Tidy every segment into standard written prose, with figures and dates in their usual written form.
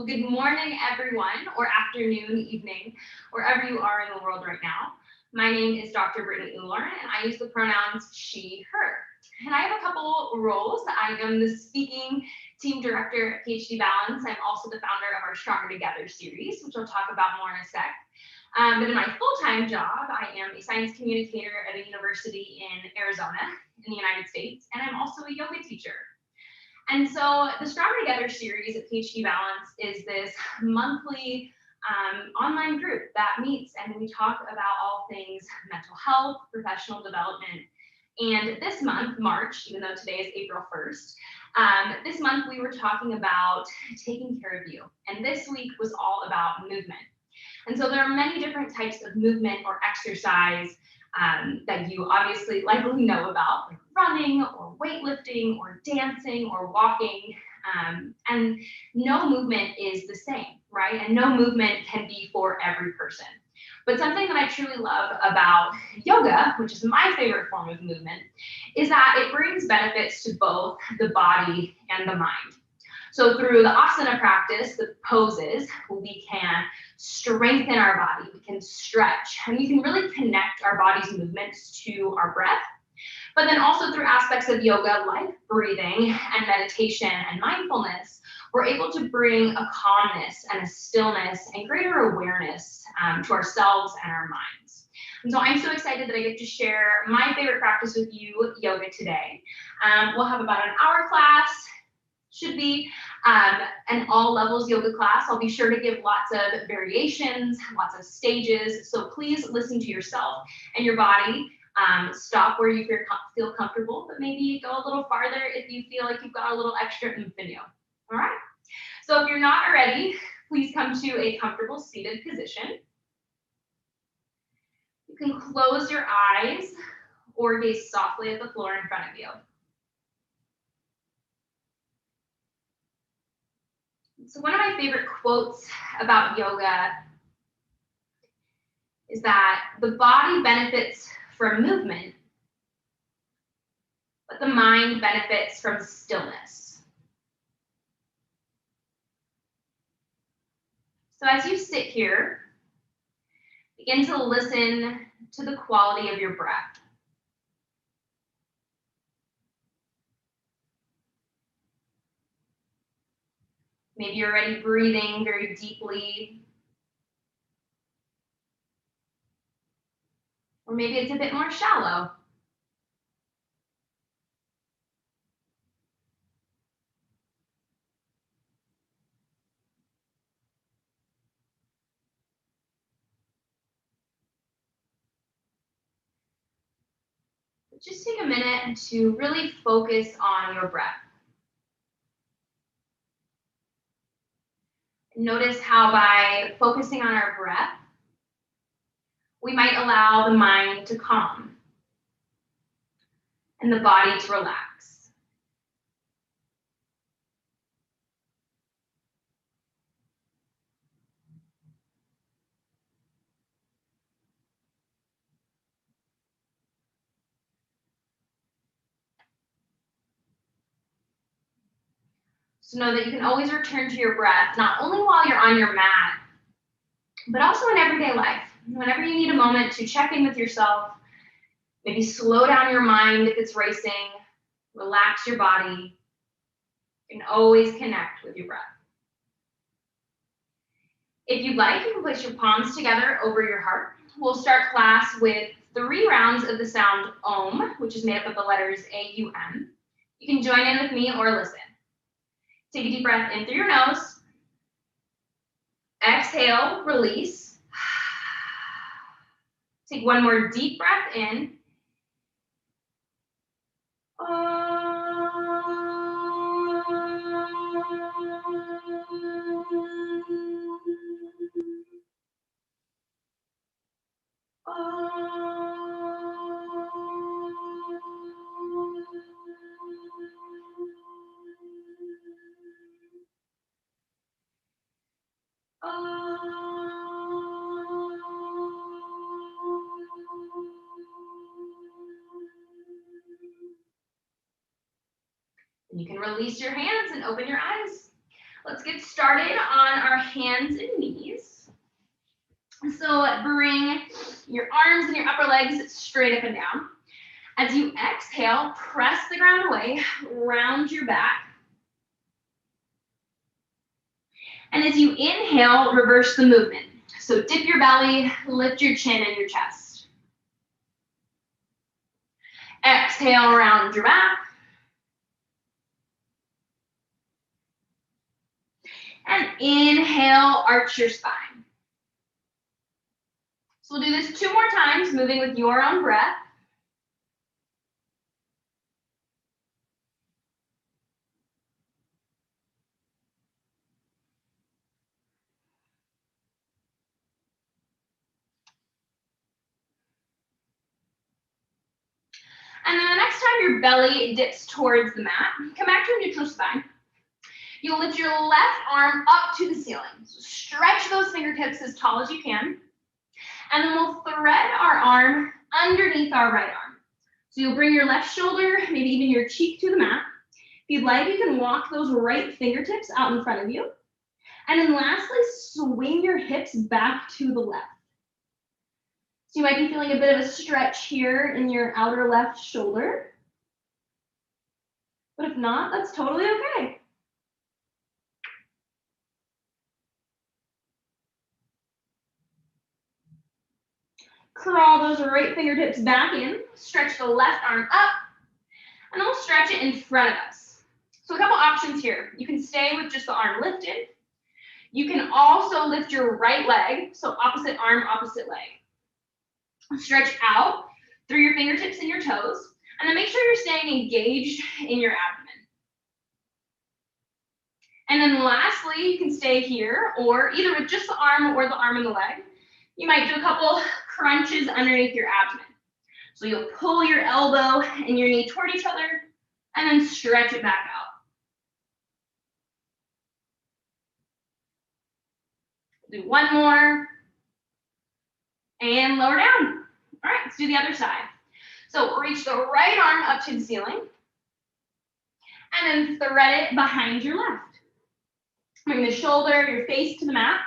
good morning, everyone, or afternoon, evening, wherever you are in the world right now. My name is Dr. Brittany Uhlorn, and I use the pronouns she, her. And I have a couple roles. I am the speaking team director at PhD Balance. I'm also the founder of our Stronger Together series, which I'll talk about more in a sec. But in my full-time job, I am a science communicator at a university in Arizona in the United States, and I'm also a yoga teacher. And so the Stronger Together series at PhD Balance is this monthly online group that meets and we talk about all things mental health, professional development. And this month, March, even though today is April 1st, this month we were talking about taking care of you. And this week was all about movement. And so there are many different types of movement or exercise that you obviously likely know about, like running or weightlifting or dancing or walking. And no movement is the same, right? And no movement can be for every person. But something that I truly love about yoga, which is my favorite form of movement, is that it brings benefits to both the body and the mind. So through the asana practice, the poses, we can strengthen our body, we can stretch, and we can really connect our body's movements to our breath. But then also through aspects of yoga like breathing and meditation and mindfulness, we're able to bring a calmness and a stillness and greater awareness to ourselves and our minds. And so I'm so excited that I get to share my favorite practice with you, yoga, today. We'll have about an hour class. Should be an all levels yoga class. I'll be sure to give lots of variations, lots of stages. So please listen to yourself and your body. Stop where you feel comfortable, but maybe go a little farther if you feel like you've got a little extra oomph in you. All right. So if you're not ready, please come to a comfortable seated position. You can close your eyes or gaze softly at the floor in front of you. So one of my favorite quotes about yoga is that the body benefits from movement, but the mind benefits from stillness. So as you sit here, begin to listen to the quality of your breath. Maybe you're already breathing very deeply. Or maybe it's a bit more shallow. But just take a minute to really focus on your breath. Notice how by focusing on our breath, we might allow the mind to calm and the body to relax. So know that you can always return to your breath, not only while you're on your mat, but also in everyday life. Whenever you need a moment to check in with yourself, maybe slow down your mind if it's racing, relax your body, you can always connect with your breath. If you'd like, you can place your palms together over your heart. We'll start class with 3 rounds of the sound Om, which is made up of the letters A-U-M. You can join in with me or listen. Take a deep breath in through your nose. Exhale, release. Take one more deep breath in. You can release your hands and open your eyes. Let's get started on our hands and knees. So bring your arms and your upper legs straight up and down. As you exhale, press the ground away, round your back. And as you inhale, reverse the movement. So dip your belly, lift your chin and your chest. Exhale, round your back. And inhale, arch your spine. So we'll do this 2 more times, moving with your own breath. And then the next time your belly dips towards the mat, come back to a neutral spine. You'll lift your left arm up to the ceiling. So stretch those fingertips as tall as you can. And then we'll thread our arm underneath our right arm. So you'll bring your left shoulder, maybe even your cheek to the mat. If you'd like, you can walk those right fingertips out in front of you. And then lastly, swing your hips back to the left. So you might be feeling a bit of a stretch here in your outer left shoulder. But if not, that's totally okay. Crawl those right fingertips back in, stretch the left arm up, and then we'll stretch it in front of us. So a couple options here. You can stay with just the arm lifted. You can also lift your right leg, so opposite arm, opposite leg. Stretch out through your fingertips and your toes, and then make sure you're staying engaged in your abdomen. And then lastly, you can stay here, or either with just the arm or the arm and the leg. You might do a couple crunches underneath your abdomen. So you'll pull your elbow and your knee toward each other, and then stretch it back out. Do one more, and lower down. All right, let's do the other side. So reach the right arm up to the ceiling, and then thread it behind your left. Bring the shoulder, your face to the mat,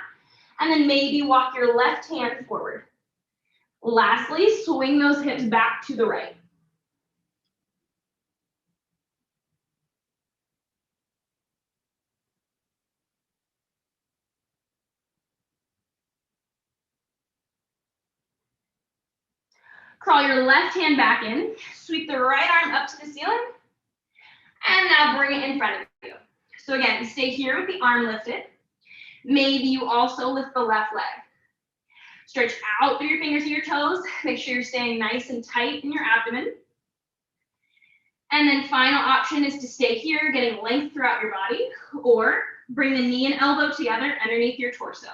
and then maybe walk your left hand forward. Lastly, swing those hips back to the right. Crawl your left hand back in, sweep the right arm up to the ceiling, and now bring it in front of you. So again, stay here with the arm lifted. Maybe you also lift the left leg. Stretch out through your fingers and your toes. Make sure you're staying nice and tight in your abdomen. And then final option is to stay here, getting length throughout your body, or bring the knee and elbow together underneath your torso.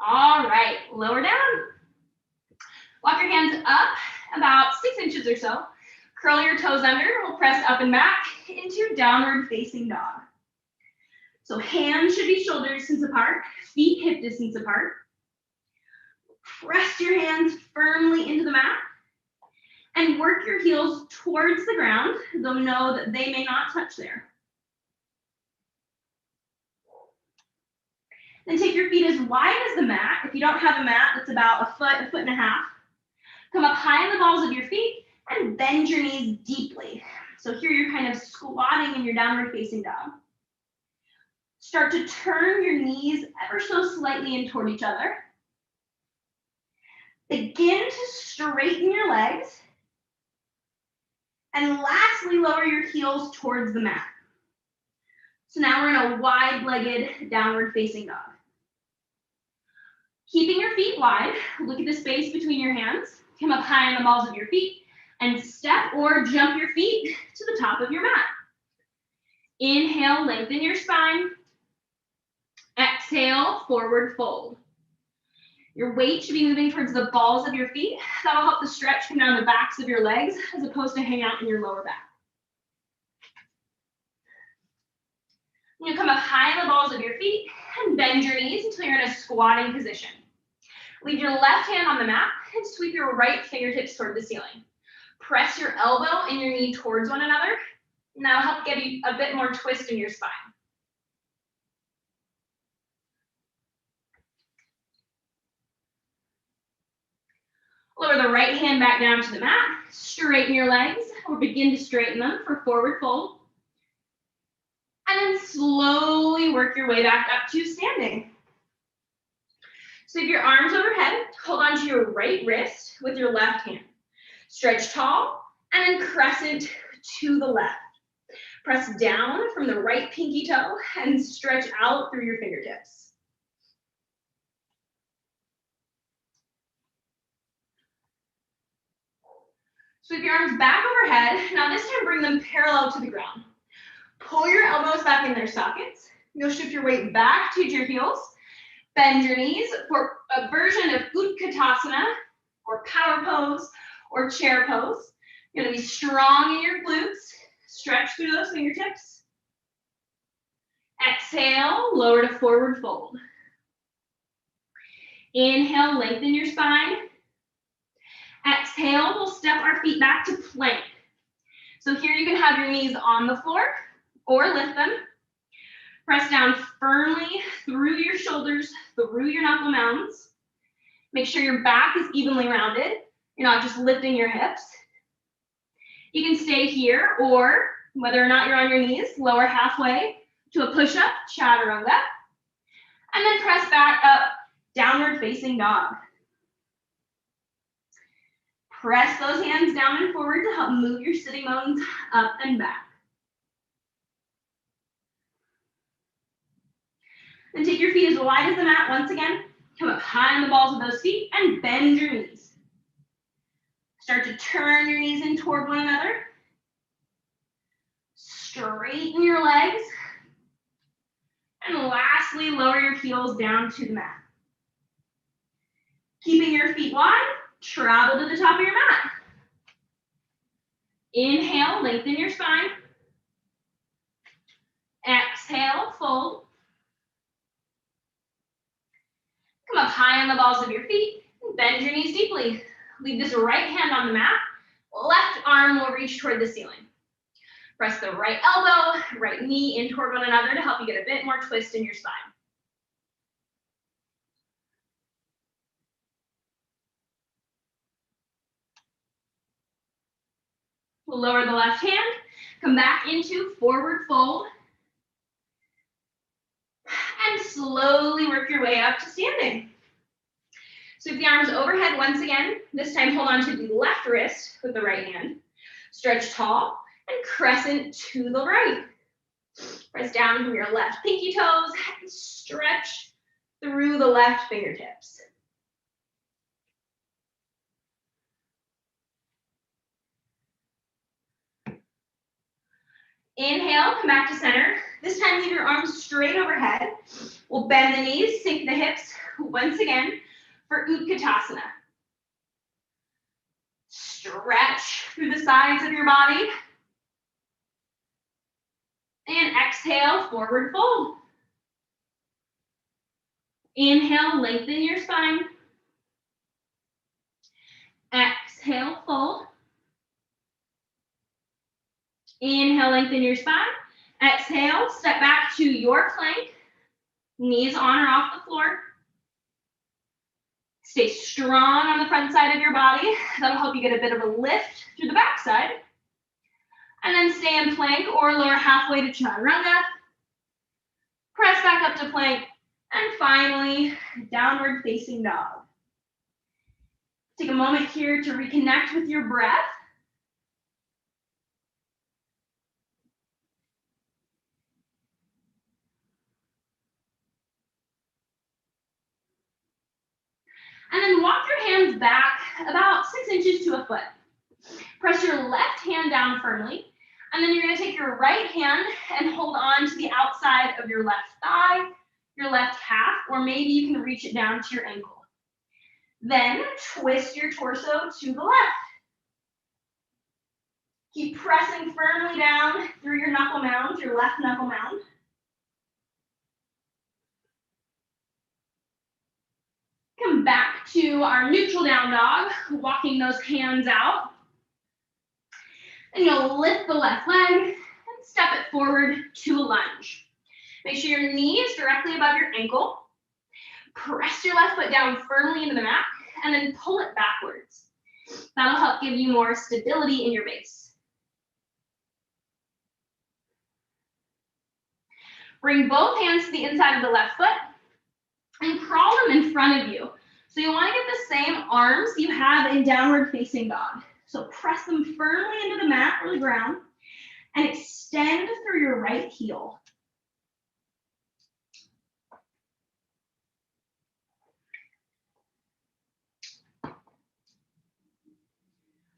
All right, lower down. Walk your hands up about 6 inches or so. Curl your toes under. We'll press up and back into downward facing dog. So hands should be shoulder distance apart, feet hip distance apart. Press your hands firmly into the mat and work your heels towards the ground, though know that they may not touch there. Then take your feet as wide as the mat. If you don't have a mat that's about a foot and a half, come up high on the balls of your feet and bend your knees deeply. So here you're kind of squatting in your downward facing dog. Start to turn your knees ever so slightly in toward each other. Begin to straighten your legs. And lastly, lower your heels towards the mat. So now we're in a wide-legged downward facing dog. Keeping your feet wide, look at the space between your hands. Come up high on the balls of your feet and step or jump your feet to the top of your mat. Inhale, lengthen your spine. Exhale, forward fold. Your weight should be moving towards the balls of your feet. That'll help the stretch come down the backs of your legs as opposed to hang out in your lower back. You come up high on the balls of your feet and bend your knees until you're in a squatting position. Leave your left hand on the mat and sweep your right fingertips toward the ceiling. Press your elbow and your knee towards one another. And that'll help get you a bit more twist in your spine. Lower the right hand back down to the mat. Straighten your legs or begin to straighten them for forward fold. And then slowly work your way back up to standing. Sweep your arms overhead. Hold onto your right wrist with your left hand. Stretch tall and then crescent to the left. Press down from the right pinky toe and stretch out through your fingertips. Sweep your arms back overhead. Now this time bring them parallel to the ground. Pull your elbows back in their sockets. You'll shift your weight back to your heels. Bend your knees for a version of Utkatasana or power pose or chair pose. You're gonna be strong in your glutes. Stretch through those fingertips. Exhale, lower to forward fold. Inhale, lengthen your spine. Exhale, we'll step our feet back to plank. So here you can have your knees on the floor or lift them. Press down firmly through your shoulders, through your knuckle mounds. Make sure your back is evenly rounded. You're not just lifting your hips. You can stay here, or whether or not you're on your knees, lower halfway to a push-up, chaturanga. And then press back up, downward facing dog. Press those hands down and forward to help move your sitting bones up and back. Then take your feet as wide as the mat once again. Come up high on the balls of those feet and bend your knees. Start to turn your knees in toward one another. Straighten your legs. And lastly, lower your heels down to the mat. Keeping your feet wide, travel to the top of your mat. Inhale, lengthen your spine. Exhale, fold. Come up high on the balls of your feet. Bend your knees deeply. Leave this right hand on the mat. Left arm will reach toward the ceiling. Press the right elbow, right knee in toward one another to help you get a bit more twist in your spine. We'll lower the left hand, come back into forward fold, and slowly work your way up to standing. Sweep the arms overhead once again. This time hold on to the left wrist with the right hand. Stretch tall and crescent to the right. Press down from your left pinky toes and stretch through the left fingertips. Inhale, come back to center. This time leave your arms straight overhead. We'll bend the knees, sink the hips once again for Utkatasana. Stretch through the sides of your body. And exhale, forward fold. Inhale, lengthen your spine. Exhale, fold. Inhale, lengthen your spine. Exhale, step back to your plank. Knees on or off the floor. Stay strong on the front side of your body. That'll help you get a bit of a lift through the back side. And then stay in plank or lower halfway to chaturanga. Press back up to plank. And finally, downward facing dog. Take a moment here to reconnect with your breath. And then walk your hands back about 6 inches to a foot. Press your left hand down firmly, and then you're going to take your right hand and hold on to the outside of your left thigh, your left calf, or maybe you can reach it down to your ankle. Then twist your torso to the left. Keep pressing firmly down through your knuckle mound, your left knuckle mound. Come back back to our neutral down dog, walking those hands out. And you'll lift the left leg and step it forward to a lunge. Make sure your knee is directly above your ankle. Press your left foot down firmly into the mat and then pull it backwards. That'll help give you more stability in your base. Bring both hands to the inside of the left foot and crawl them in front of you. So you want to get the same arms you have in downward facing dog. So press them firmly into the mat or the ground and extend through your right heel.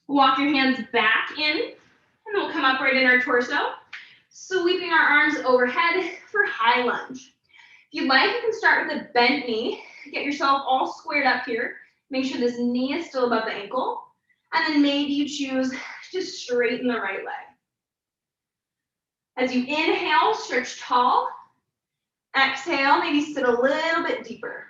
Walk your hands back in, and we'll come upright in our torso, sweeping our arms overhead for high lunge. If you'd like, you can start with a bent knee. Get yourself all squared up here. Make sure this knee is still above the ankle, and then maybe you choose to straighten the right leg. As you inhale, stretch tall. Exhale, maybe sit a little bit deeper.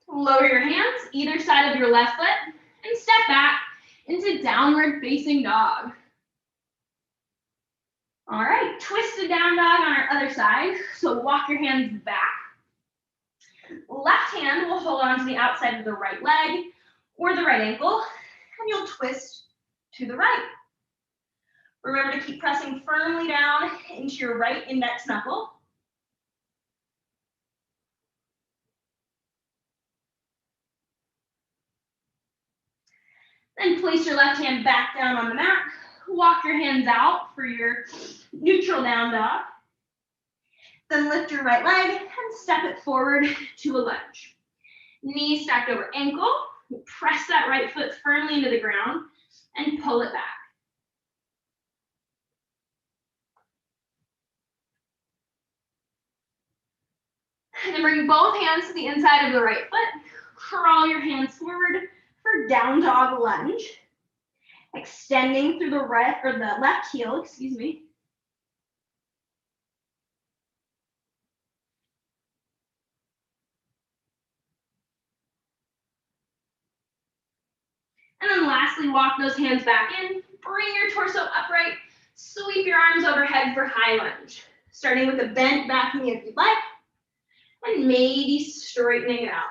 Lower your hands either side of your left foot and step back into downward facing dog. All right, twisted down dog on our other side. So walk your hands back. Left hand will hold on to the outside of the right leg or the right ankle, and you'll twist to the right. Remember to keep pressing firmly down into your right index knuckle. Then place your left hand back down on the mat. Walk your hands out for your neutral down dog. Then lift your right leg and step it forward to a lunge. Knee stacked over ankle. Press that right foot firmly into the ground and pull it back. And then bring both hands to the inside of the right foot. Crawl your hands forward for down dog lunge. Extending through the right or the left heel, excuse me. And then lastly, walk those hands back in. Bring your torso upright. Sweep your arms overhead for high lunge. Starting with a bent back knee if you'd like. And maybe straightening it out.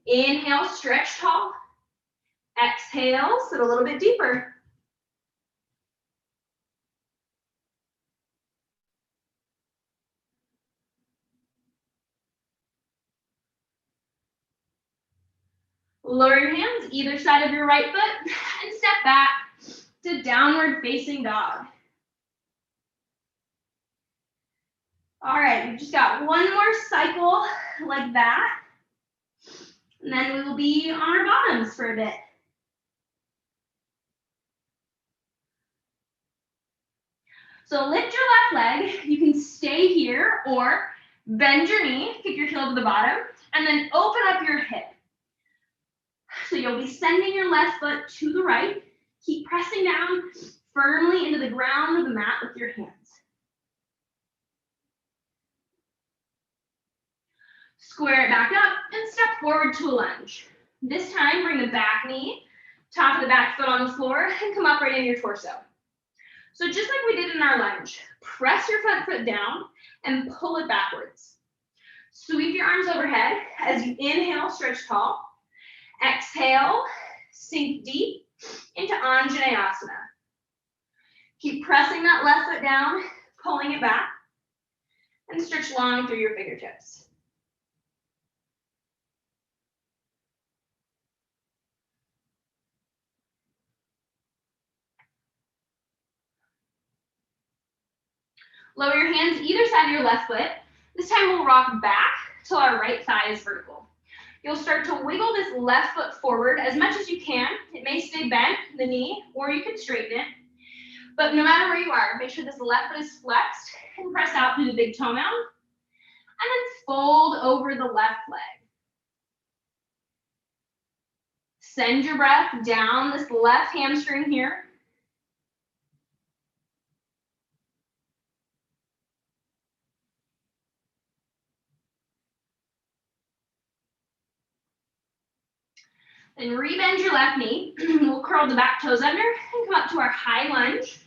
Inhale, stretch tall. Exhale, sit a little bit deeper. Lower your hands either side of your right foot and step back to downward facing dog. All right, we've just got one more cycle like that. And then we will be on our bottoms for a bit. So lift your left leg. You can stay here or bend your knee, kick your heel to the bottom, and then open up your hip. So you'll be sending your left foot to the right. Keep pressing down firmly into the ground of the mat with your hands. Square it back up and step forward to a lunge. This time, bring the back knee, top of the back foot on the floor, and come up right into your torso. So just like we did in our lunge, press your front foot down and pull it backwards. Sweep your arms overhead as you inhale, stretch tall. Exhale, sink deep into Anjaneyasana. Keep pressing that left foot down, pulling it back, and stretch long through your fingertips. Lower your hands either side of your left foot. This time we'll rock back till our right thigh is vertical. You'll start to wiggle this left foot forward as much as you can. It may stay bent, the knee, or you can straighten it. But no matter where you are, make sure this left foot is flexed and press out through the big toe mound. And then fold over the left leg. Send your breath down this left hamstring here. Then rebend your left knee. We'll curl the back toes under and come up to our high lunge.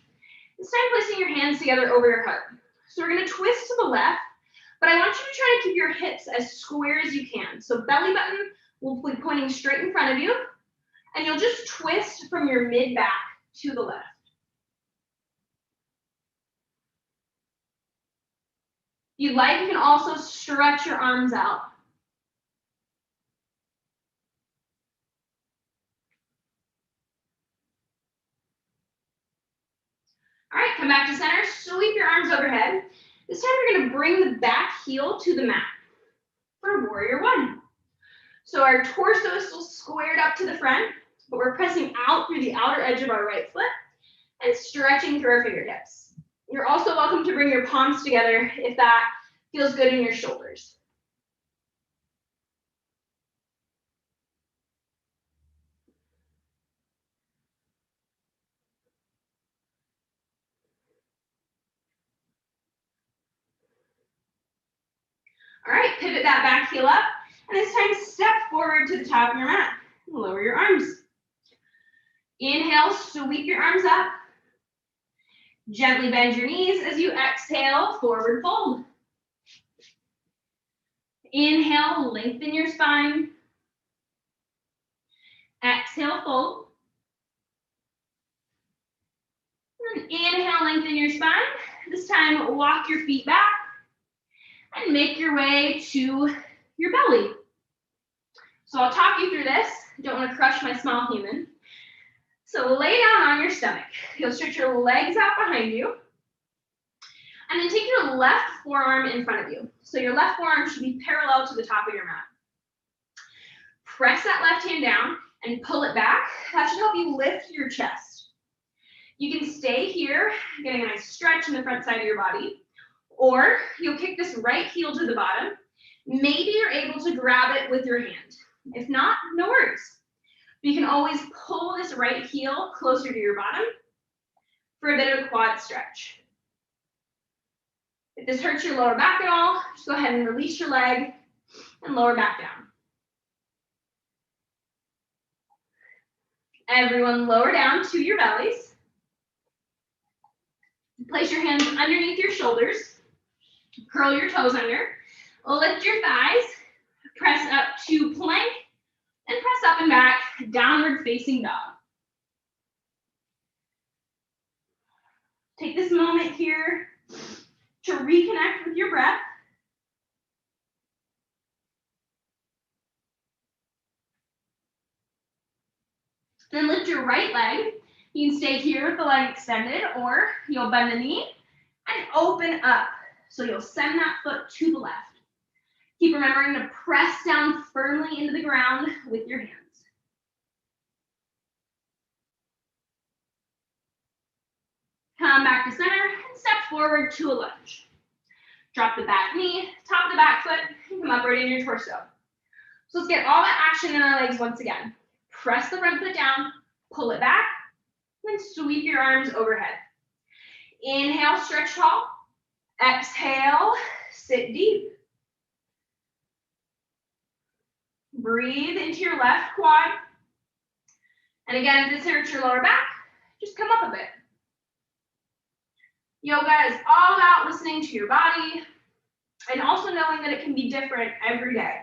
This time placing your hands together over your heart. So we're gonna twist to the left, but I want you to try to keep your hips as square as you can. So belly button will be pointing straight in front of you, and you'll just twist from your mid back to the left. If you'd like, you can also stretch your arms out. All right, come back to center, sweep your arms overhead. This time you're gonna bring the back heel to the mat for warrior one. So our torso is still squared up to the front, but we're pressing out through the outer edge of our right foot and stretching through our fingertips. You're also welcome to bring your palms together if that feels good in your shoulders. All right, pivot that back heel up, and this time step forward to the top of your mat. Lower your arms. Inhale, sweep your arms up. Gently bend your knees as you exhale, forward fold. Inhale, lengthen your spine. Exhale, fold. And inhale, lengthen your spine. This time, walk your feet back and make your way to your belly. So I'll talk you through this. Don't want to crush my small human. So lay down on your stomach. You'll stretch your legs out behind you. And then take your left forearm in front of you. So your left forearm should be parallel to the top of your mat. Press that left hand down and pull it back. That should help you lift your chest. You can stay here, getting a nice stretch in the front side of your body, or you'll kick this right heel to the bottom. Maybe you're able to grab it with your hand. If not, no worries. You can always pull this right heel closer to your bottom for a bit of a quad stretch. If this hurts your lower back at all, just go ahead and release your leg and lower back down. Everyone lower down to your bellies. Place your hands underneath your shoulders. Curl your toes under. Lift your thighs. Press up to plank. And press up and back, downward facing dog. Take this moment here to reconnect with your breath. Then lift your right leg. You can stay here with the leg extended, or you'll bend the knee and open up. So you'll send that foot to the left. Keep remembering to press down firmly into the ground with your hands. Come back to center and step forward to a lunge. Drop the back knee, top of the back foot, and come upright in your torso. So let's get all that action in our legs once again. Press the front foot down, pull it back, then sweep your arms overhead. Inhale, stretch tall. Exhale, sit deep. Breathe into your left quad. And again, if this hurts your lower back, just come up a bit. Yoga is all about listening to your body and also knowing that it can be different every day.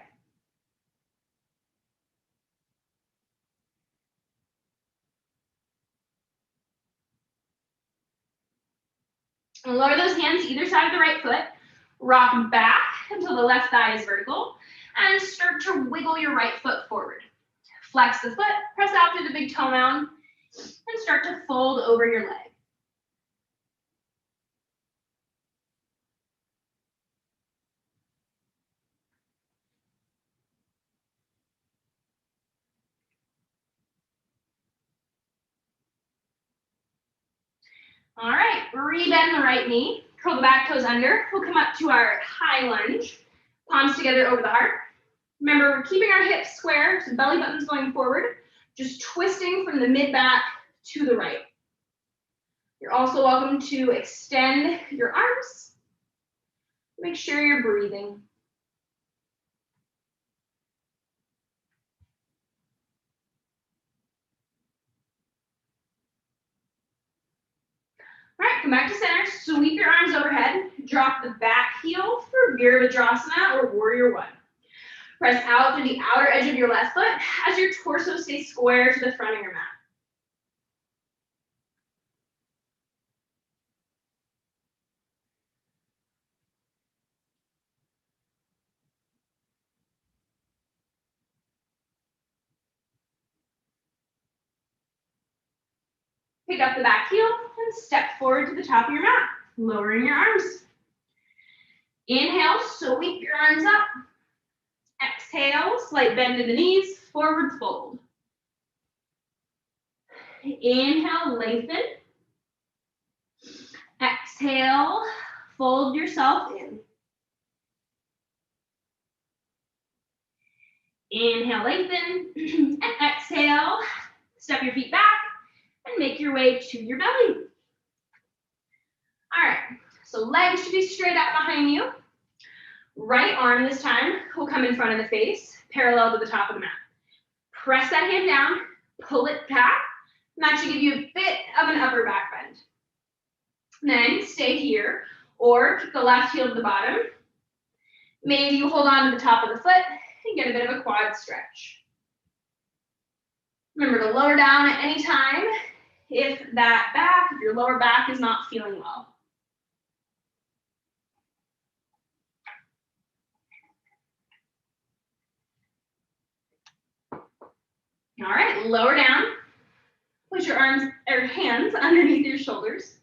And lower those hands to either side of the right foot. Rock back until the left thigh is vertical. And start to wiggle your right foot forward. Flex the foot, press out through the big toe mound, and start to fold over your leg. All right, rebend the right knee, curl the back toes under. We'll come up to our high lunge, palms together over the heart. Remember, we're keeping our hips square, so belly button's going forward, just twisting from the mid back to the right. You're also welcome to extend your arms. Make sure you're breathing. come back to center, sweep your arms overhead, drop the back heel for Virabhadrasana or Warrior One. Press out through the outer edge of your left foot as your torso stays square to the front of your mat. Pick up the back heel and step forward to the top of your mat, lowering your arms. Inhale, sweep your arms up. Exhale, slight bend in the knees, forward fold. Inhale, lengthen. Exhale, fold yourself in. Inhale, lengthen, and exhale, step your feet back and make your way to your belly. All right, so legs should be straight out behind you. Right arm this time will come in front of the face, parallel to the top of the mat. Press that hand down, pull it back, and that should give you a bit of an upper back bend. Then stay here, or kick the left heel to the bottom. Maybe you hold on to the top of the foot and get a bit of a quad stretch. Remember to lower down at any time if your lower back is not feeling well. All right, lower down. Put your hands underneath your shoulders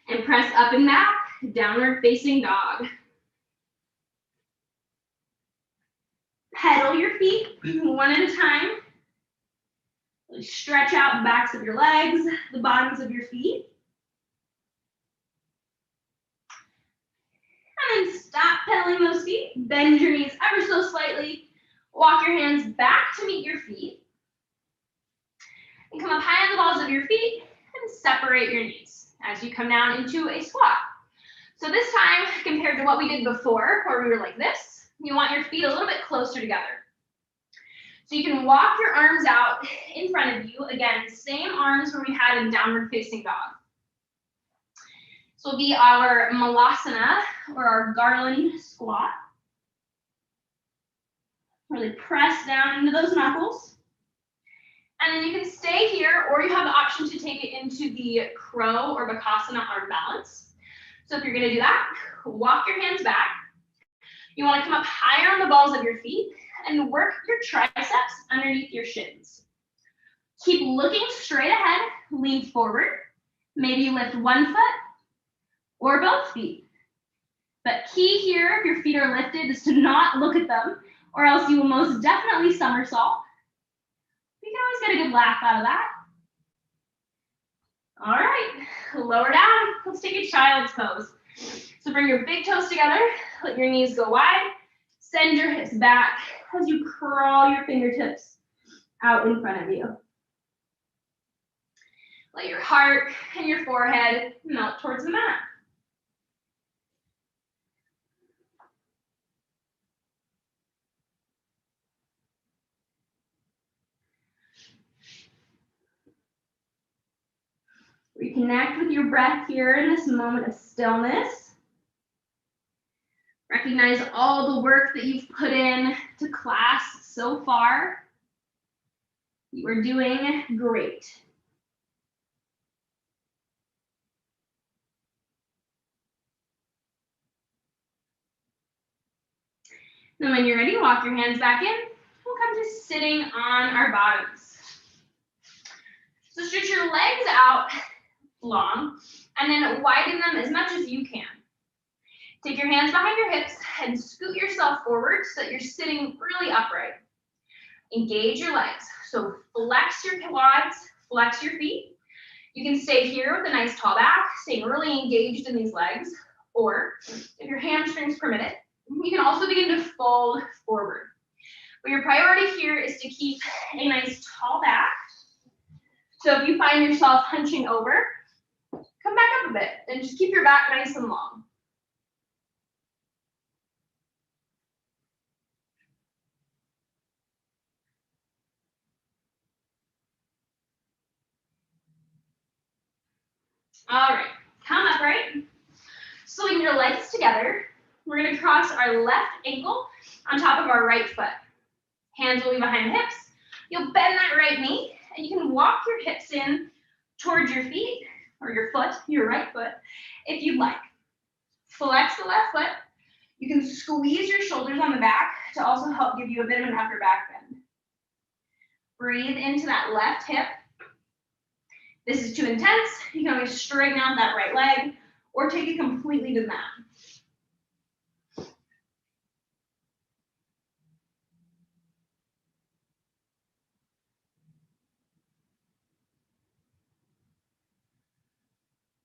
and press up and back, downward facing dog. Pedal your feet one at a time. Stretch out the backs of your legs, the bottoms of your feet. And then stop pedaling those feet. Bend your knees ever so slightly. Walk your hands back to meet your feet. And come up high on the balls of your feet and separate your knees as you come down into a squat. So this time, compared to what we did before, where we were like this, you want your feet a little bit closer together. So you can walk your arms out in front of you. Again, same arms where we had in downward facing dog. This will be our malasana, or our garland squat. Really press down into those knuckles. And then you can stay here, or you have the option to take it into the crow or bakasana arm balance. So if you're gonna do that, walk your hands back. You wanna come up higher on the balls of your feet and work your triceps underneath your shins. Keep looking straight ahead, lean forward. Maybe you lift one foot or both feet. But key here, if your feet are lifted, is to not look at them, or else you will most definitely somersault. You can always get a good laugh out of that. All right, lower down. Let's take a child's pose. So bring your big toes together, let your knees go wide, send your hips back as you crawl your fingertips out in front of you. Let your heart and your forehead melt towards the mat. Reconnect with your breath here in this moment of stillness. Recognize all the work that you've put in to class so far. You are doing great. Then when you're ready, walk your hands back in. We'll come to sitting on our bottoms. So stretch your legs out long and then widen them as much as you can. Take your hands behind your hips and scoot yourself forward so that you're sitting really upright. Engage your legs. So flex your quads, flex your feet. You can stay here with a nice tall back, staying really engaged in these legs, or if your hamstrings permit it, you can also begin to fold forward. But your priority here is to keep a nice tall back. So if you find yourself hunching over, come back up a bit and just keep your back nice and long. All right, come upright. Swing your legs together. We're going to cross our left ankle on top of our right foot. Hands will be behind the hips. You'll bend that right knee, and you can walk your hips in towards your feet, or your foot, your right foot, if you'd like. Flex the left foot. You can squeeze your shoulders on the back to also help give you a bit of an upper back bend. Breathe into that left hip. This is too intense. You can always straighten out that right leg or take it completely to the mat.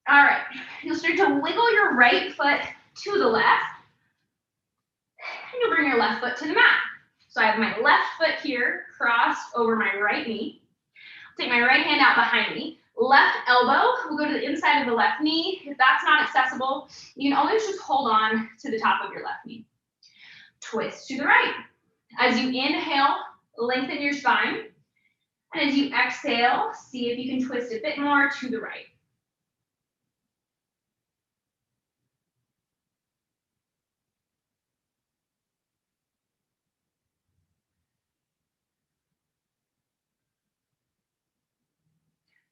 All right, you'll start to wiggle your right foot to the left, and you'll bring your left foot to the mat. So I have my left foot here crossed over my right knee. Take my right hand out behind me. Left elbow will go to the inside of the left knee. If that's not accessible, you can always just hold on to the top of your left knee. Twist to the right. As you inhale, lengthen your spine. And as you exhale, see if you can twist a bit more to the right.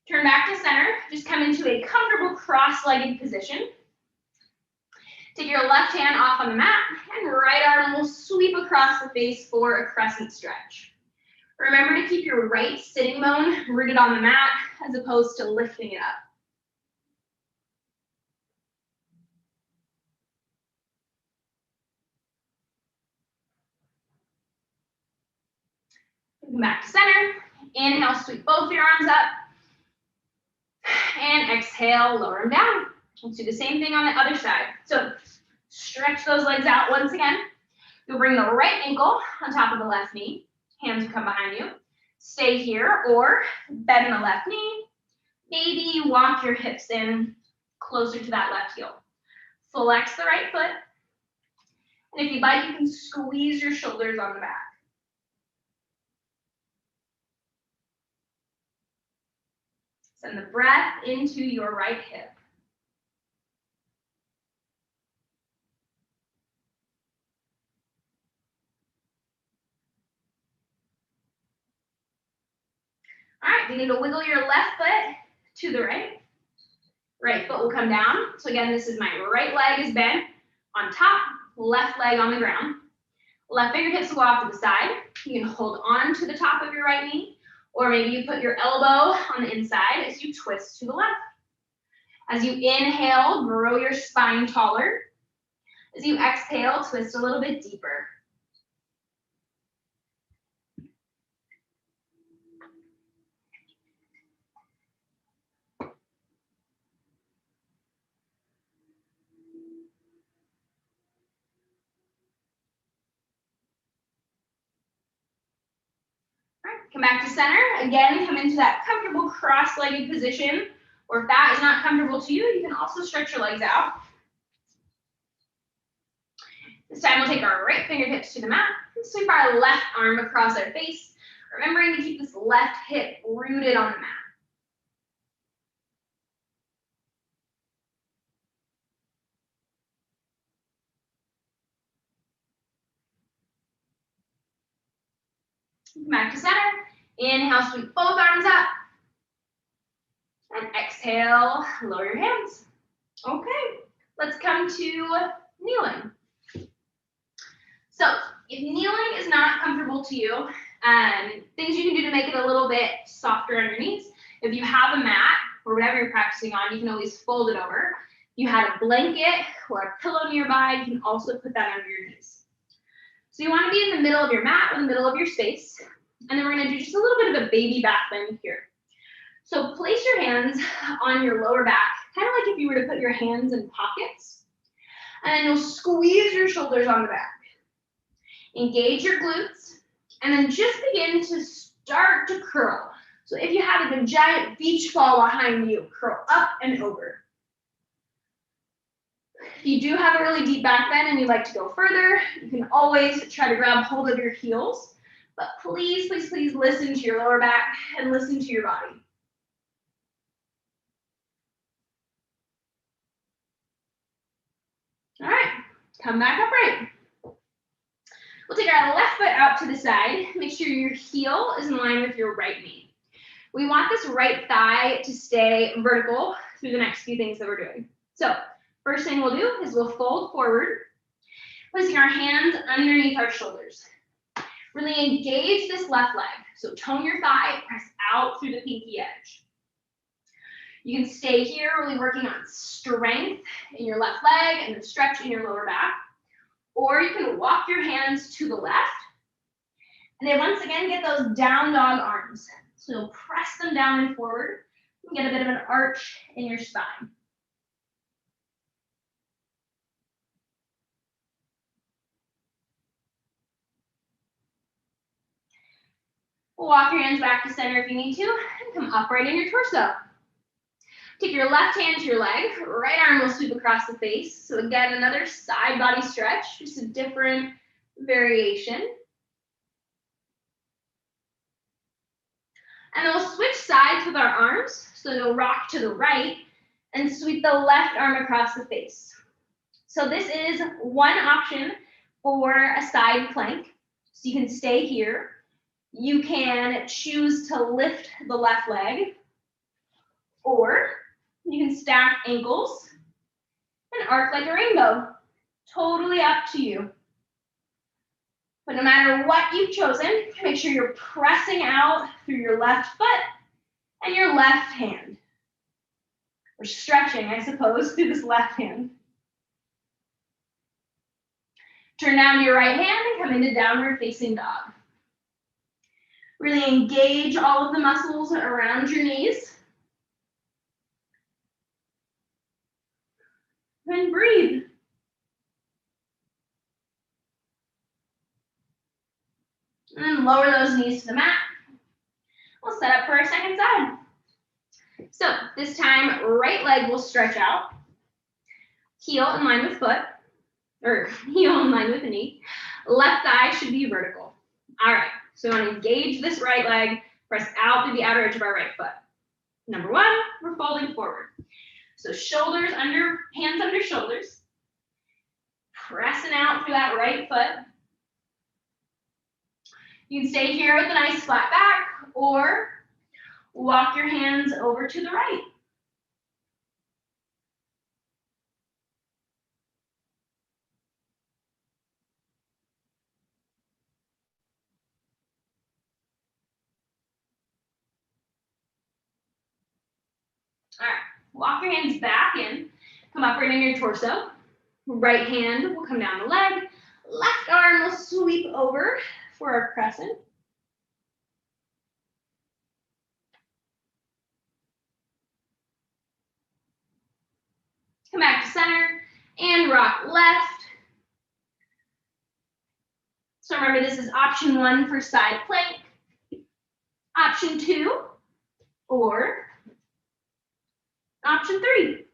Turn back to center. Just come into a comfortable cross-legged position. Take your left hand off on the mat, and right arm will sweep across the face for a crescent stretch. Remember to keep your right sitting bone rooted on the mat as opposed to lifting it up. Come back to center. Inhale, sweep both your arms up. And exhale, lower them down. Let's do the same thing on the other side. So stretch those legs out once again. You'll bring the right ankle on top of the left knee. Hands will come behind you. Stay here or bend the left knee. Maybe walk your hips in closer to that left heel. Flex the right foot. And if you'd like, you can squeeze your shoulders on the back. Send the breath into your right hip. All right, you need to wiggle your left foot to the right. Right foot will come down. So again, this is my right leg is bent on top, left leg on the ground. Left fingertips will go off to the side. You can hold on to the top of your right knee, or maybe you put your elbow on the inside as you twist to the left. As you inhale, grow your spine taller. As you exhale, twist a little bit deeper. Come back to center. Again, come into that comfortable cross-legged position. Or if that is not comfortable to you, you can also stretch your legs out. This time we'll take our right fingertips to the mat and sweep our left arm across our face, remembering to keep this left hip rooted on the mat. Come back to center. Inhale, sweep both arms up. And exhale, lower your hands. Okay, let's come to kneeling. So if kneeling is not comfortable to you, things you can do to make it a little bit softer on your knees. If you have a mat or whatever you're practicing on, you can always fold it over. If you had a blanket or a pillow nearby, you can also put that under your knees. So you want to be in the middle of your mat or the middle of your space. And then we're going to do just a little bit of a baby back bend here. So place your hands on your lower back, kind of like if you were to put your hands in pockets. And then you'll squeeze your shoulders on the back. Engage your glutes. And then just begin to start to curl. So if you had a giant beach ball behind you, curl up and over. If you do have a really deep back bend and you'd like to go further, you can always try to grab hold of your heels. But please, please, please listen to your lower back and listen to your body. All right, come back upright. We'll take our left foot out to the side. Make sure your heel is in line with your right knee. We want this right thigh to stay vertical through the next few things that we're doing. So first thing we'll do is we'll fold forward, placing our hands underneath our shoulders. Really engage this left leg. So tone your thigh, press out through the pinky edge. You can stay here, really working on strength in your left leg and the stretch in your lower back. Or you can walk your hands to the left. And then once again, get those down dog arms. So you'll press them down and forward and get a bit of an arch in your spine. Walk your hands back to center if you need to, and come upright in your torso. Take your left hand to your leg, right arm will sweep across the face. So again, another side body stretch, just a different variation. And then we'll switch sides with our arms. So you'll rock to the right and sweep the left arm across the face. So this is one option for a side plank. So you can stay here. You can choose to lift the left leg, or you can stack ankles and arc like a rainbow. Totally up to you. But no matter what you've chosen, make sure you're pressing out through your left foot and your left hand. We're stretching, I suppose, through this left hand. Turn down to your right hand and come into downward facing dog. Really engage all of the muscles around your knees. And breathe. And then lower those knees to the mat. We'll set up for our second side. So this time, right leg will stretch out. Heel in line with foot, or heel in line with the knee. Left thigh should be vertical. All right, so we want to engage this right leg, press out through the outer edge of our right foot. Number one, we're folding forward. So shoulders under, hands under shoulders. Pressing out through that right foot. You can stay here with a nice flat back, or walk your hands over to the right. All right, walk your hands back in, come upright in your torso. Right hand will come down the leg, left arm will sweep over for our crescent. Come back to center and rock left. So remember, this is option one for side plank, option two, or option three.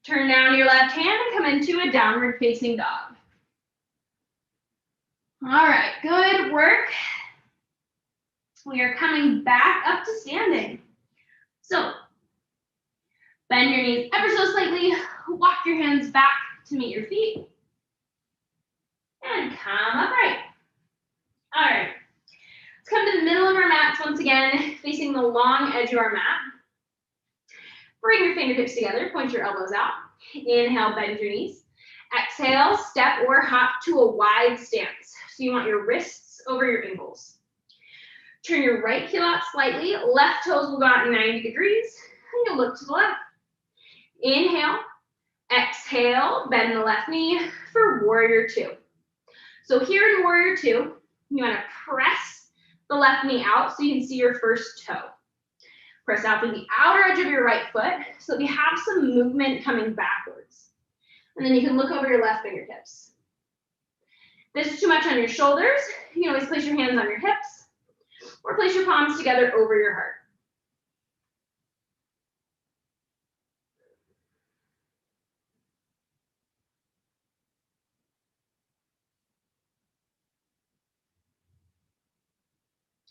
Turn down your left hand and come into a downward facing dog. All right, good work. We are coming back up to standing. So bend your knees ever so slightly, walk your hands back to meet your feet, and come upright. All right, let's come to the middle of our mats once again, facing the long edge of our mat. Bring your fingertips together, point your elbows out. Inhale, bend your knees. Exhale, step or hop to a wide stance. So you want your wrists over your ankles. Turn your right heel out slightly. Left toes will go out 90 degrees. And you'll look to the left. Inhale. Exhale, bend the left knee for warrior two. So here in warrior two, you want to press the left knee out so you can see your first toe. Press out through the outer edge of your right foot so that we have some movement coming backwards. And then you can look over your left fingertips. If this is too much on your shoulders, you can always place your hands on your hips or place your palms together over your heart.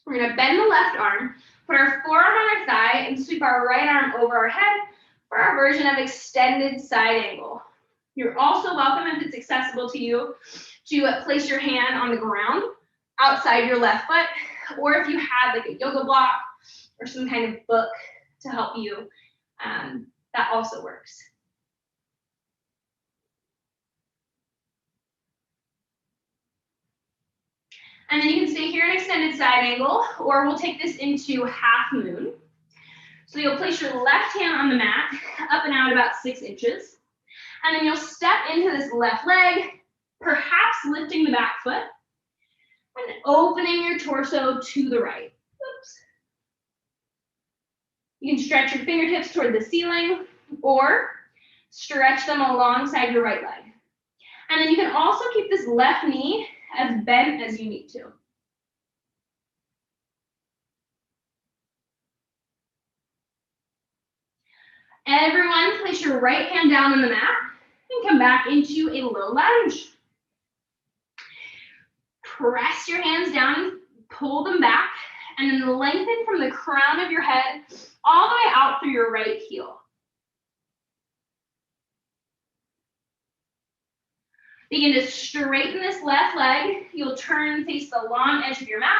We're gonna bend the left arm, put our forearm on our thigh, and sweep our right arm over our head for our version of extended side angle. You're also welcome, if it's accessible to you, to place your hand on the ground outside your left foot, or if you have like a yoga block or some kind of book to help you, that also works. And then you can stay here in extended side angle, or we'll take this into half moon. So you'll place your left hand on the mat, up and out about 6 inches. And then you'll step into this left leg, perhaps lifting the back foot, and opening your torso to the right. Oops. You can stretch your fingertips toward the ceiling, or stretch them alongside your right leg. And then you can also keep this left knee as bent as you need to. Everyone, place your right hand down on the mat and come back into a low lunge. Press your hands down, pull them back, and then lengthen from the crown of your head all the way out through your right heel. Begin to straighten this left leg. You'll turn, face the long edge of your mat,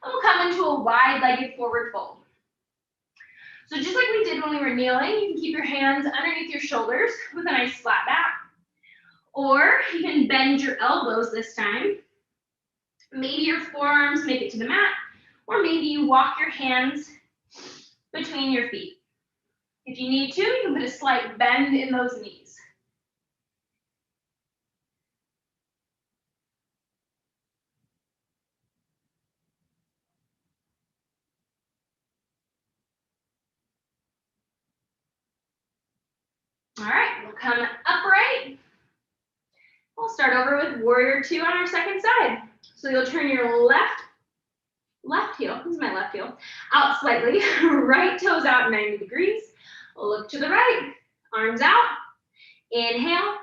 and we'll come into a wide-legged forward fold. So just like we did when we were kneeling, you can keep your hands underneath your shoulders with a nice flat back. Or you can bend your elbows this time. Maybe your forearms make it to the mat, or maybe you walk your hands between your feet. If you need to, you can put a slight bend in those knees. All right, we'll come upright. We'll start over with warrior 2 on our second side. So you'll turn your left heel, this is my left heel, out slightly, right toes out 90 degrees. Look to the right, arms out. Inhale,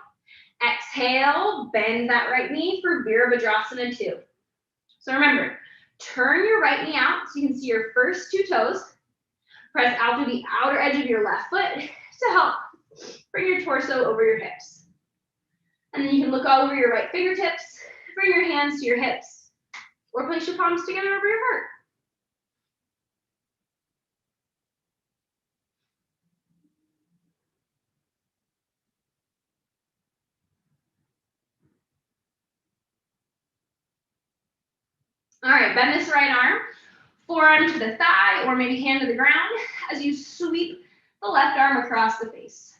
exhale, bend that right knee for Virabhadrasana 2. So remember, turn your right knee out so you can see your first 2 toes. Press out through the outer edge of your left foot to help bring your torso over your hips. And then you can look all over your right fingertips, bring your hands to your hips, or place your palms together over your heart. All right, bend this right arm, forearm to the thigh, or maybe hand to the ground as you sweep the left arm across the face.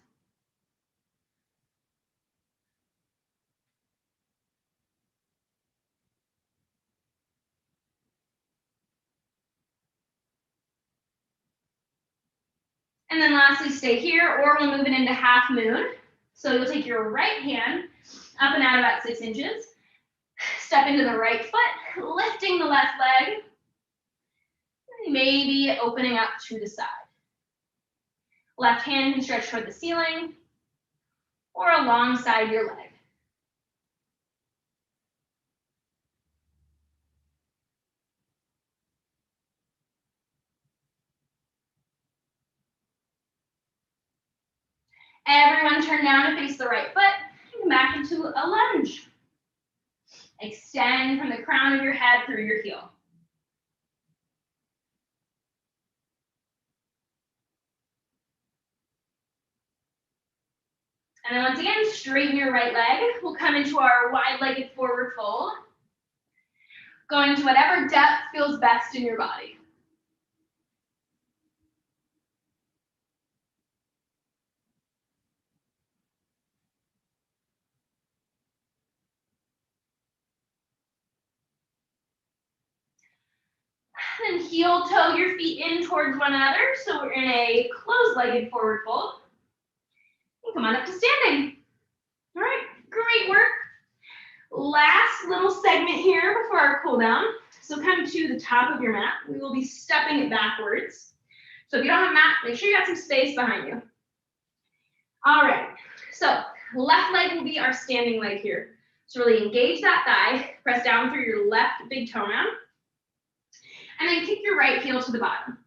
And then lastly, stay here, or we'll move it into half moon. So you'll take your right hand up and out about 6 inches, step into the right foot, lifting the left leg, maybe opening up to the side. Left hand can stretch toward the ceiling or alongside your leg. Everyone turn down to face the right foot and come back into a lunge. Extend from the crown of your head through your heel. And then once again, straighten your right leg. We'll come into our wide-legged forward fold. Going to whatever depth feels best in your body. Then heel toe your feet in towards one another. So we're in a closed-legged forward fold. And come on up to standing. All right, great work. Last little segment here before our cool down. So come to the top of your mat. We will be stepping it backwards. So if you don't have a mat, make sure you got some space behind you. All right, so left leg will be our standing leg here. So really engage that thigh, press down through your left big toe mound. And then kick your right heel to the bottom.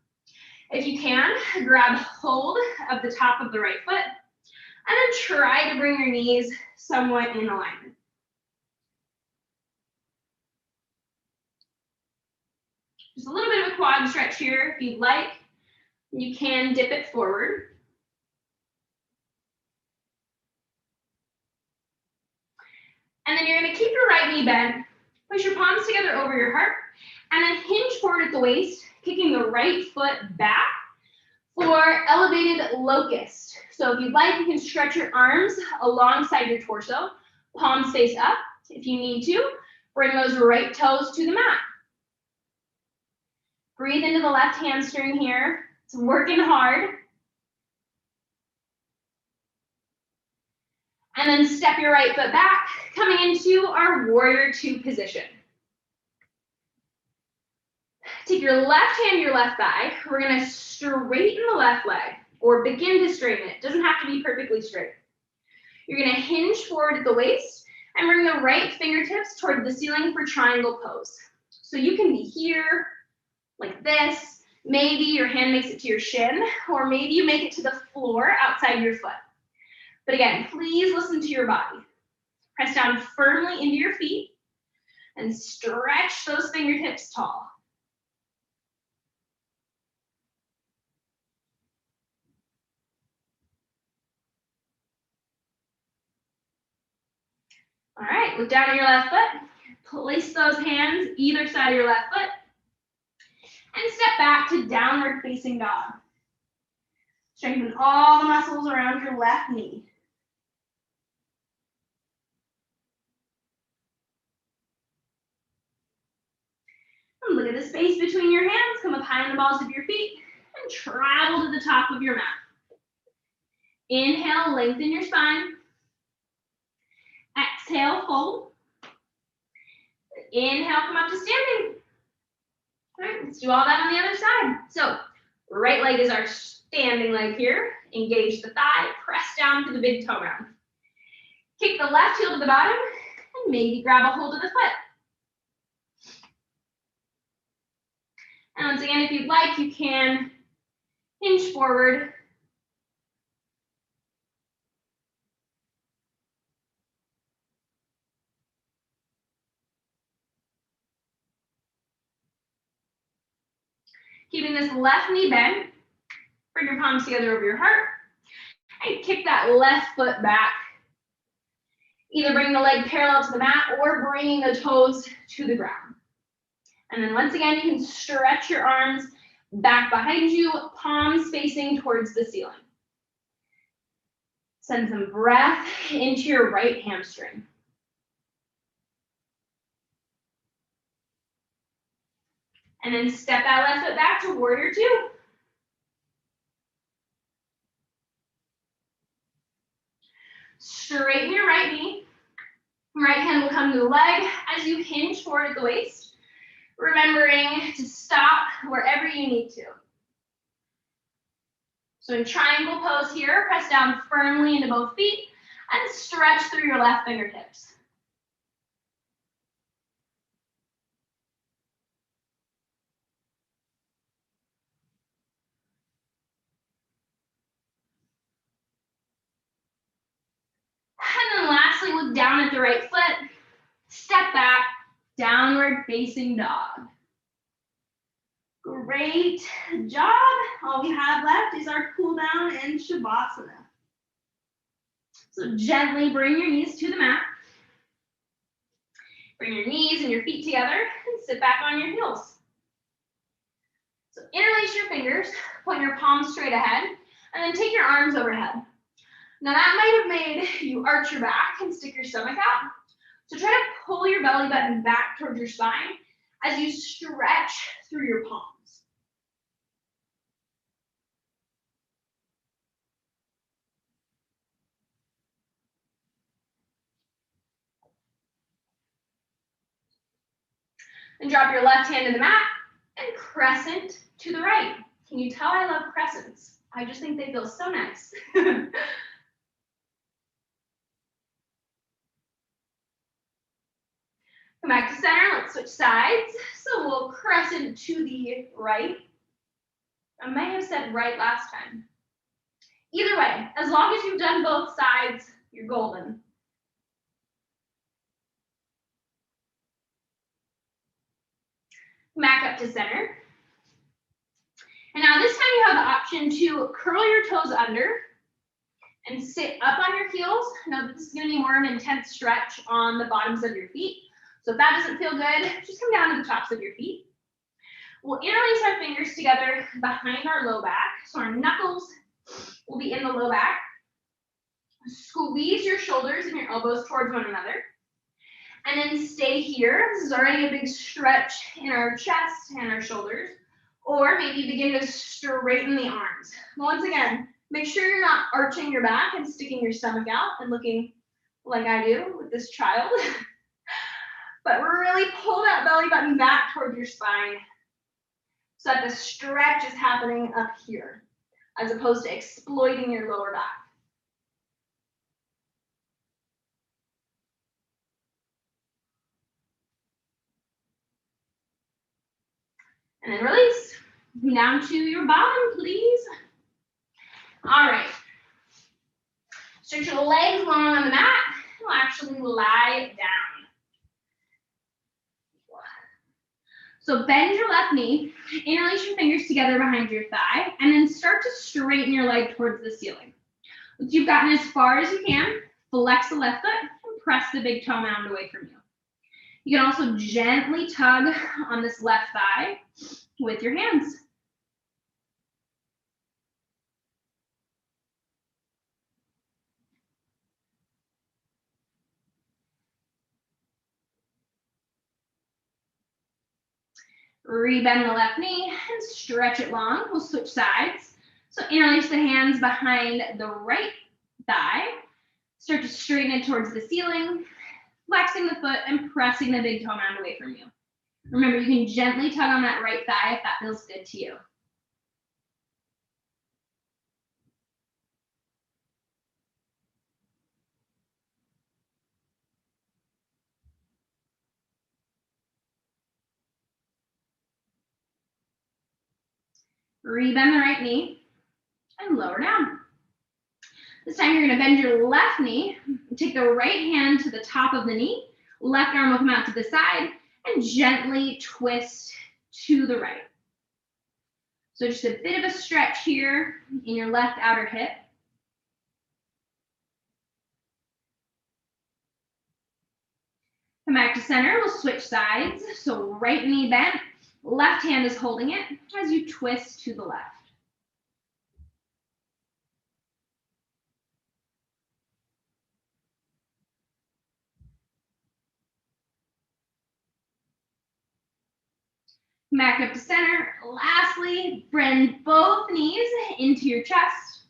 If you can, grab hold of the top of the right foot, and then try to bring your knees somewhat in alignment. Just a little bit of a quad stretch here. If you'd like, you can dip it forward. And then you're gonna keep your right knee bent, push your palms together over your heart, and then hinge forward at the waist, kicking the right foot back for elevated locust. So if you'd like, you can stretch your arms alongside your torso, palms face up. If you need to, bring those right toes to the mat. Breathe into the left hamstring here. It's working hard. And then step your right foot back, coming into our warrior two position. Take your left hand, your left thigh. We're gonna straighten the left leg, or begin to straighten it. Doesn't have to be perfectly straight. You're gonna hinge forward at the waist and bring the right fingertips toward the ceiling for triangle pose. So you can be here, like this. Maybe your hand makes it to your shin, or maybe you make it to the floor outside your foot. But again, please listen to your body. Press down firmly into your feet and stretch those fingertips tall. All right, look down at your left foot. Place those hands either side of your left foot. And step back to downward facing dog. Strengthen all the muscles around your left knee. And look at the space between your hands. Come up high on the balls of your feet and travel to the top of your mat. Inhale, lengthen your spine. Exhale, fold. Inhale, come up to standing. All right, let's do all that on the other side. So, right leg is our standing leg here. Engage the thigh, press down to the big toe round. Kick the left heel to the bottom, and maybe grab a hold of the foot. And once again, if you'd like, you can hinge forward. Keeping this left knee bent, bring your palms together over your heart, and kick that left foot back. Either bring the leg parallel to the mat or bringing the toes to the ground. And then once again, you can stretch your arms back behind you, palms facing towards the ceiling. Send some breath into your right hamstring. And then step that left foot back to warrior two. Straighten your right knee. Right hand will come to the leg as you hinge forward at the waist, remembering to stop wherever you need to. So in triangle pose here, press down firmly into both feet and stretch through your left fingertips. And then lastly, look down at the right foot, step back, downward facing dog. Great job. All we have left is our cool down and Shavasana. So gently bring your knees to the mat. Bring your knees and your feet together and sit back on your heels. So interlace your fingers, point your palms straight ahead, and then take your arms overhead. Now that might have made you arch your back and stick your stomach out. So try to pull your belly button back towards your spine as you stretch through your palms. And drop your left hand to the mat and crescent to the right. Can you tell I love crescents? I just think they feel so nice. Come back to center, let's switch sides. So we'll crescent to the right. I may have said right last time. Either way, as long as you've done both sides, you're golden. Back up to center. And now this time you have the option to curl your toes under and sit up on your heels. Know that this is going to be more of an intense stretch on the bottoms of your feet. So if that doesn't feel good, just come down to the tops of your feet. We'll interlace our fingers together behind our low back. So our knuckles will be in the low back. Squeeze your shoulders and your elbows towards one another. And then stay here. This is already a big stretch in our chest and our shoulders. Or maybe begin to straighten the arms. Once again, make sure you're not arching your back and sticking your stomach out and looking like I do with this child. But really pull that belly button back towards your spine so that the stretch is happening up here as opposed to exploiting your lower back. And then release. Down to your bottom, please. All right. Stretch your legs long on the mat. You'll actually lie down. So bend your left knee, interlace your fingers together behind your thigh, and then start to straighten your leg towards the ceiling. Once you've gotten as far as you can, flex the left foot and press the big toe mound away from you. You can also gently tug on this left thigh with your hands. Rebend the left knee and stretch it long. We'll switch sides. So interlace the hands behind the right thigh. Start to straighten it towards the ceiling, flexing the foot and pressing the big toe mound away from you. Remember, you can gently tug on that right thigh if that feels good to you. Rebend the right knee and lower down. This time you're going to bend your left knee, take the right hand to the top of the knee, left arm will come out to the side, and gently twist to the right. So just a bit of a stretch here in your left outer hip. Come back to center, we'll switch sides. So right knee bent, left hand is holding it as you twist to the left. Back up to center. Lastly, bend both knees into your chest.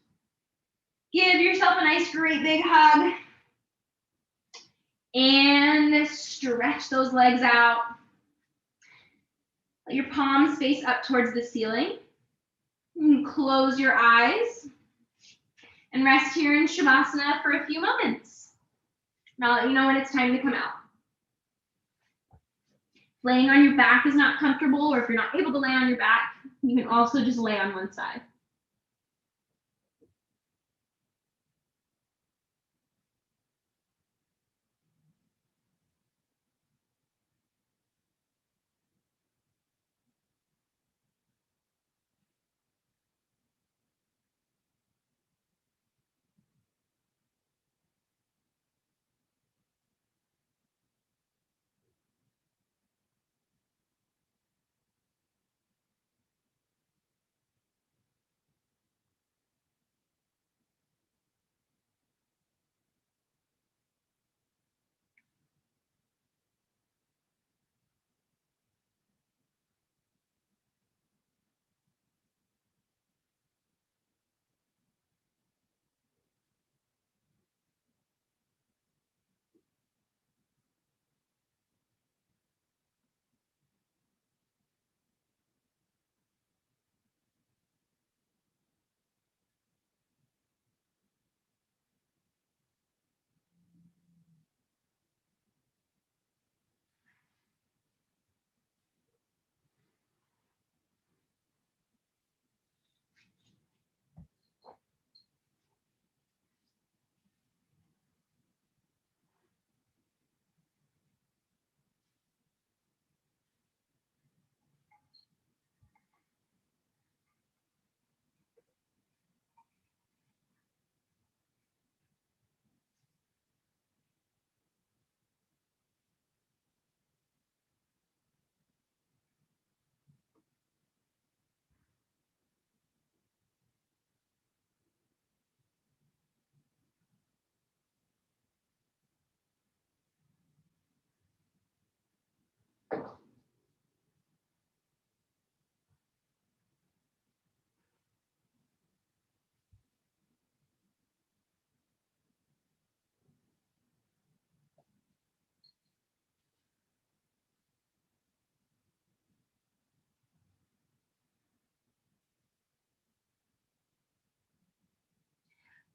Give yourself a nice, great big hug. And stretch those legs out. Let your palms face up towards the ceiling. And close your eyes. And rest here in Shavasana for a few moments. And I'll let you know when it's time to come out. Laying on your back is not comfortable, or if you're not able to lay on your back, you can also just lay on one side.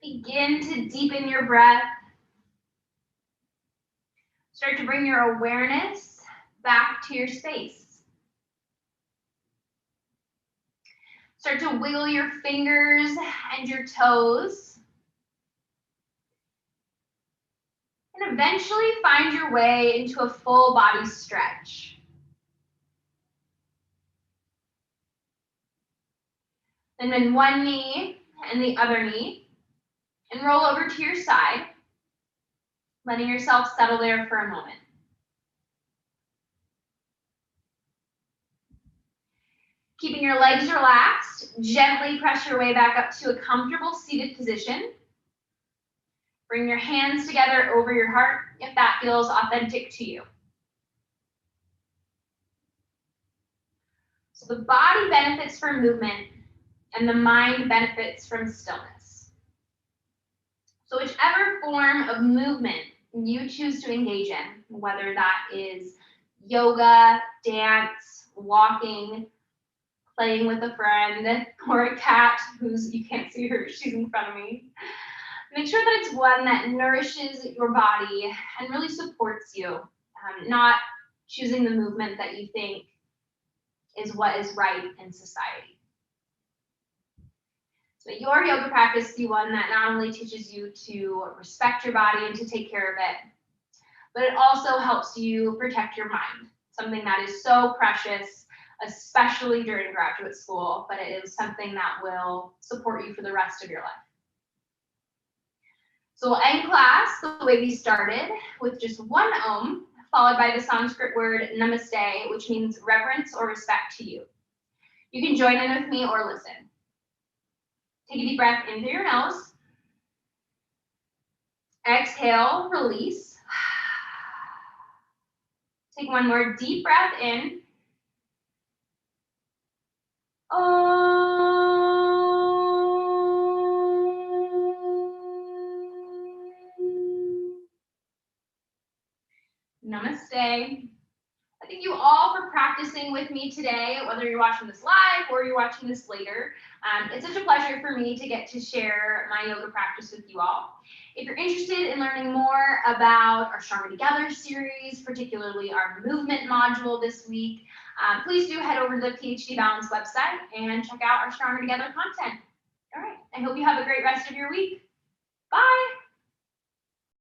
Begin to deepen your breath. Start to bring your awareness back to your space. Start to wiggle your fingers and your toes. And eventually find your way into a full body stretch. And then one knee and the other knee. And roll over to your side, letting yourself settle there for a moment. Keeping your legs relaxed, gently press your way back up to a comfortable seated position. Bring your hands together over your heart if that feels authentic to you. So the body benefits from movement and the mind benefits from stillness. So whichever form of movement you choose to engage in, whether that is yoga, dance, walking, playing with a friend, or a cat who's, you can't see her, she's in front of me. Make sure that it's one that nourishes your body and really supports you, not choosing the movement that you think is what is right in society. So your yoga practice be one that not only teaches you to respect your body and to take care of it, but it also helps you protect your mind, something that is so precious, especially during graduate school, but it is something that will support you for the rest of your life. So we'll end class the way we started, with just one Om, followed by the Sanskrit word namaste, which means reverence or respect to you. You can join in with me or listen. Take a deep breath in through your nose. Exhale, release. Take one more deep breath in. Namaste. Thank you all for practicing with me today, whether you're watching this live or you're watching this later. It's such a pleasure for me to get to share my yoga practice with you all. If you're interested in learning more about our Stronger Together series, particularly our movement module this week, please do head over to the PhD Balance website and check out our Stronger Together content. All right, I hope you have a great rest of your week. Bye.